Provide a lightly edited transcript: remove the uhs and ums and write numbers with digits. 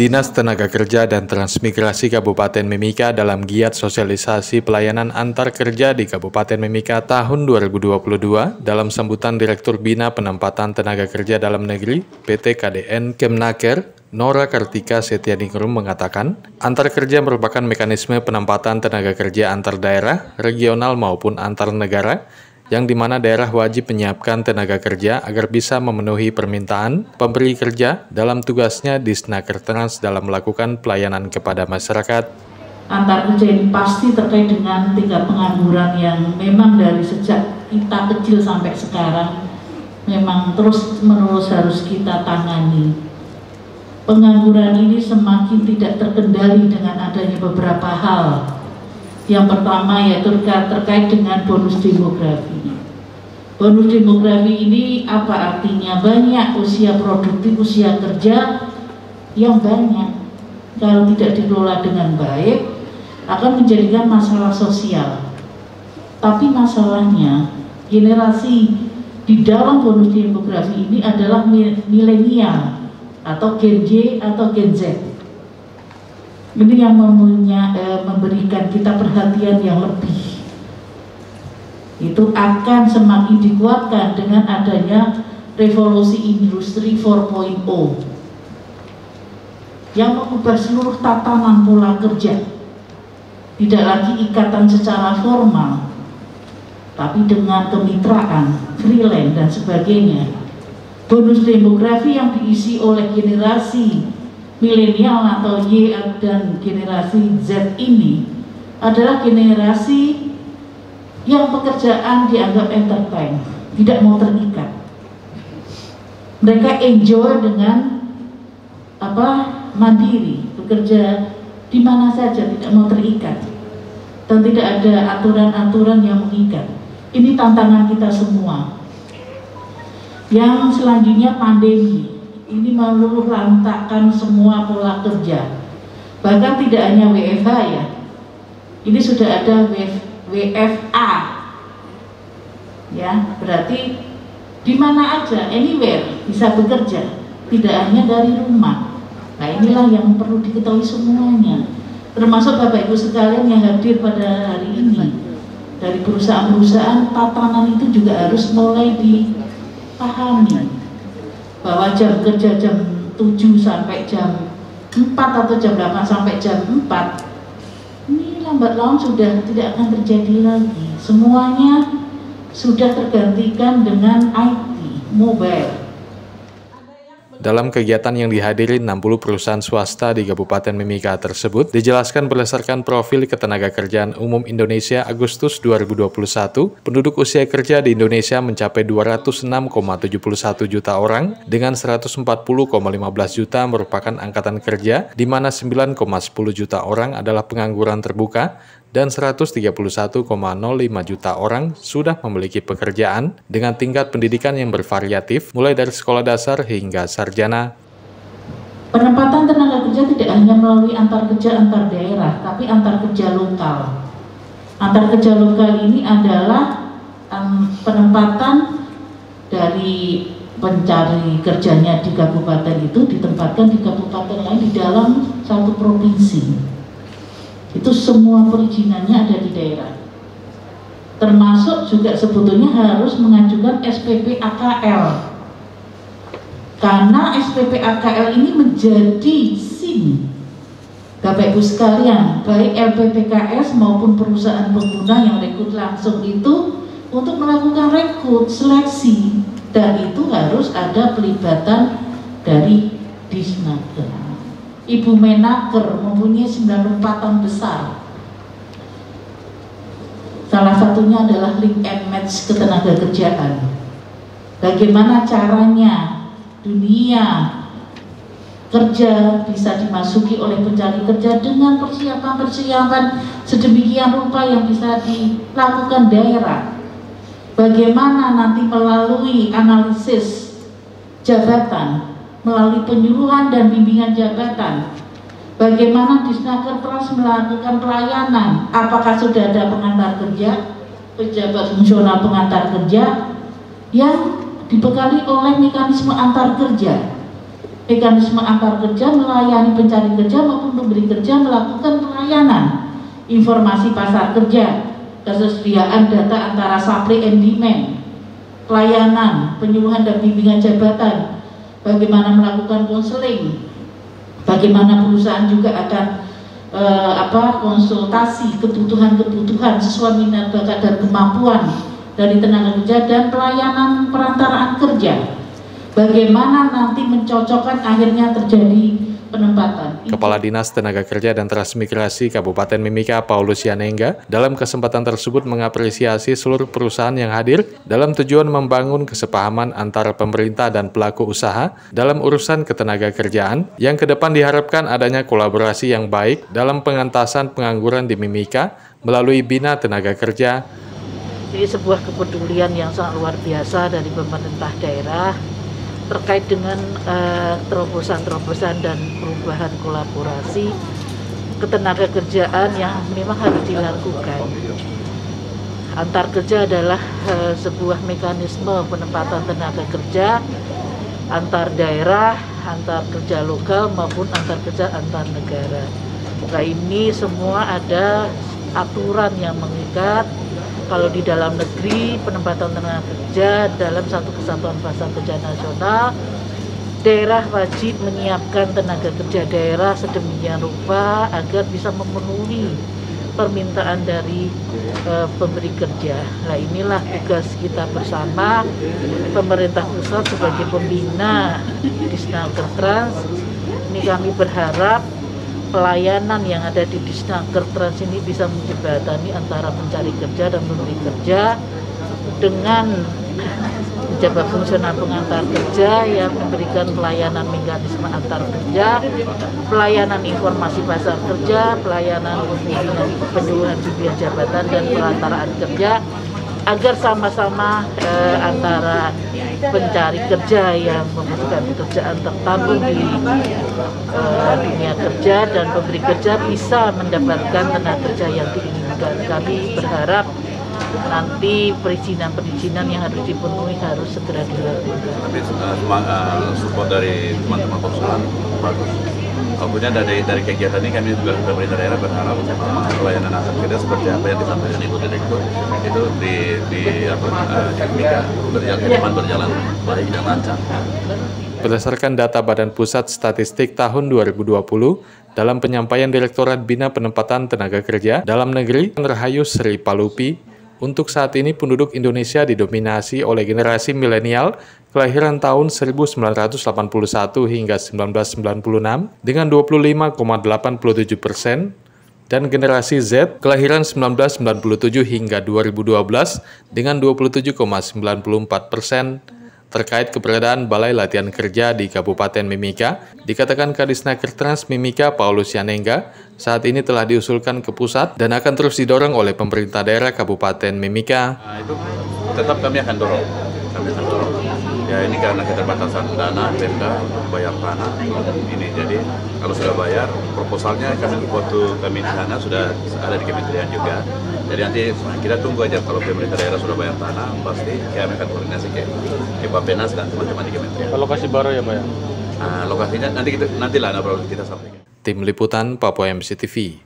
Dinas Tenaga Kerja dan Transmigrasi Kabupaten Mimika dalam giat sosialisasi pelayanan antar kerja di Kabupaten Mimika tahun 2022 dalam sambutan Direktur Bina Penempatan Tenaga Kerja Dalam Negeri PT KDN Kemnaker, Nora Kartika Setianingrum mengatakan, antar kerja merupakan mekanisme penempatan tenaga kerja antar daerah, regional maupun antar negara, yang dimana daerah wajib menyiapkan tenaga kerja agar bisa memenuhi permintaan pemberi kerja dalam tugasnya di Snakertrans dalam melakukan pelayanan kepada masyarakat. Antar kerja ini pasti terkait dengan tingkat pengangguran yang memang dari sejak kita kecil sampai sekarang memang terus-menerus harus kita tangani. Pengangguran ini semakin tidak terkendali dengan adanya beberapa hal. Yang pertama yaitu terkait dengan bonus demografi. Bonus demografi ini apa artinya? Banyak usia produktif, usia kerja yang banyak. Kalau tidak dikelola dengan baik, akan menjadikan masalah sosial. Tapi masalahnya, generasi di dalam bonus demografi ini adalah milenial atau Gen Y atau Gen Z. Ini yang memberikan kita perhatian yang lebih. Itu akan semakin dikuatkan dengan adanya revolusi industri 4.0 yang mengubah seluruh tatanan pola kerja. Tidak lagi ikatan secara formal, tapi dengan kemitraan, freelance dan sebagainya. Bonus demografi yang diisi oleh generasi milenial atau Y dan generasi Z ini adalah generasi yang pekerjaan dianggap entertain, tidak mau terikat. Mereka enjoy dengan mandiri, bekerja di mana saja, tidak mau terikat, dan tidak ada aturan-aturan yang mengikat. Ini tantangan kita semua. Yang selanjutnya pandemi. Ini meluluh lantakkan semua pola kerja. Bahkan tidak hanya WFH ya. Ini sudah ada WFA. Ya, berarti di mana aja, anywhere bisa bekerja, tidak hanya dari rumah. Nah, inilah yang perlu diketahui semuanya. Termasuk Bapak Ibu sekalian yang hadir pada hari ini. Dari perusahaan-perusahaan, tatanan itu juga harus mulai dipahami. Bahwa jam kerja jam 7 sampai jam 4 atau jam 8 sampai jam 4 ini lambat laun sudah tidak akan terjadi lagi. Semuanya sudah tergantikan dengan IT, mobile. Dalam kegiatan yang dihadiri 60 perusahaan swasta di Kabupaten Mimika tersebut, dijelaskan berdasarkan profil Ketenagakerjaan Umum Indonesia Agustus 2021, penduduk usia kerja di Indonesia mencapai 206,71 juta orang, dengan 140,15 juta merupakan angkatan kerja, di mana 9,10 juta orang adalah pengangguran terbuka, dan 131,05 juta orang sudah memiliki pekerjaan dengan tingkat pendidikan yang bervariatif mulai dari sekolah dasar hingga sarjana. Penempatan tenaga kerja tidak hanya melalui antar kerja antar daerah, tapi antar kerja lokal. Antar kerja lokal ini adalah penempatan dari pencari kerjanya di kabupaten itu ditempatkan di kabupaten lain di dalam satu provinsi. Itu semua perizinannya ada di daerah. Termasuk juga sebetulnya harus mengajukan SPP AKL. Karena SPP AKL ini menjadi SIM. Bapak Ibu sekalian, baik LPPKS maupun perusahaan pengguna yang rekrut langsung itu untuk melakukan rekrut seleksi, dan itu harus ada pelibatan dari Disnaker. Ibu Menaker mempunyai 94 tahun besar. Salah satunya adalah link and match ketenaga kerjaan. Bagaimana caranya dunia kerja bisa dimasuki oleh pencari kerja dengan persiapan-persiapan sedemikian rupa yang bisa dilakukan daerah. Bagaimana nanti melalui analisis jabatan, melalui penyuluhan dan bimbingan jabatan, bagaimana Disnakertrans melakukan pelayanan, apakah sudah ada pengantar kerja, pejabat fungsional pengantar kerja yang dibekali oleh mekanisme antar kerja. mekanisme antar kerja melayani pencari kerja maupun pemberi kerja melakukan pelayanan informasi pasar kerja, ketersediaan data antara supply and demand, pelayanan, penyuluhan dan bimbingan jabatan, bagaimana melakukan konseling, bagaimana perusahaan juga akan konsultasi kebutuhan-kebutuhan sesuai minat bakat dan kemampuan dari tenaga kerja, dan pelayanan perantaraan kerja. Bagaimana nanti mencocokkan akhirnya terjadi penempatan. Kepala Dinas Tenaga Kerja dan Transmigrasi Kabupaten Mimika, Paulus Yanengga, dalam kesempatan tersebut mengapresiasi seluruh perusahaan yang hadir dalam tujuan membangun kesepahaman antara pemerintah dan pelaku usaha dalam urusan ketenaga kerjaan, yang ke depan diharapkan adanya kolaborasi yang baik dalam pengentasan pengangguran di Mimika melalui Bina Tenaga Kerja. Jadi sebuah kepedulian yang sangat luar biasa dari pemerintah daerah terkait dengan terobosan-terobosan dan perubahan kolaborasi ketenaga kerjaan yang memang harus dilakukan. Antar kerja adalah sebuah mekanisme penempatan tenaga kerja antar daerah, antar kerja lokal maupun antar kerja antar negara. Nah, ini semua ada aturan yang mengikat. Kalau di dalam negeri, penempatan tenaga kerja dalam satu kesatuan pasar kerja nasional, daerah wajib menyiapkan tenaga kerja daerah sedemikian rupa agar bisa memenuhi permintaan dari pemberi kerja. Nah, inilah tugas kita bersama, pemerintah pusat sebagai pembina Disnaker Trans. Ini kami berharap pelayanan yang ada di Disnaker Trans ini bisa menjembatani antara pencari kerja dan pemberi kerja dengan pejabat fungsional pengantar kerja yang memberikan pelayanan mekanisme antar kerja, pelayanan informasi pasar kerja, pelayanan penyuluhan bimbingan jabatan dan perantaraan kerja, agar sama-sama antara pencari kerja yang membutuhkan pekerjaan tertampung di dunia kerja dan pemberi kerja bisa mendapatkan tenaga kerja yang diinginkan. Kami berharap nanti perizinan yang harus dipenuhi harus segera dilakukan. Tapi support dari teman-teman perusahaan bagus. Kemudian dari kegiatan ini kami juga pemerintah daerah berharap pelayanan antar kerja seperti apa yang disampaikan Ibu Direktur itu di berjalan baik dan lancar. Berdasarkan data Badan Pusat Statistik tahun 2020, dalam penyampaian Direktorat Bina Penempatan Tenaga Kerja Dalam Negeri, Rahayu Sri Palupi, untuk saat ini penduduk Indonesia didominasi oleh generasi milenial kelahiran tahun 1981 hingga 1996 dengan 25,87% dan generasi Z kelahiran 1997 hingga 2012 dengan 27,94%. Terkait keberadaan Balai Latihan Kerja di Kabupaten Mimika, dikatakan Kadisnaker Trans Mimika Paulus Yanengga, saat ini telah diusulkan ke pusat dan akan terus didorong oleh pemerintah daerah Kabupaten Mimika. Nah, itu tetap kami akan dorong. Ya, ini karena keterbatasan dana Pemda untuk bayar tanah ini, jadi kalau sudah bayar proposalnya waktu kami di sana sudah ada di kementerian juga. Jadi nanti kita tunggu aja, kalau pemerintah daerah sudah bayar tanah pasti kami akan koordinasi ke Bapenas dan teman-teman di kementerian. Lokasi baru ya Pak ya? Lokasinya nantilah kita sampaikan. Tim Liputan Papua MC TV.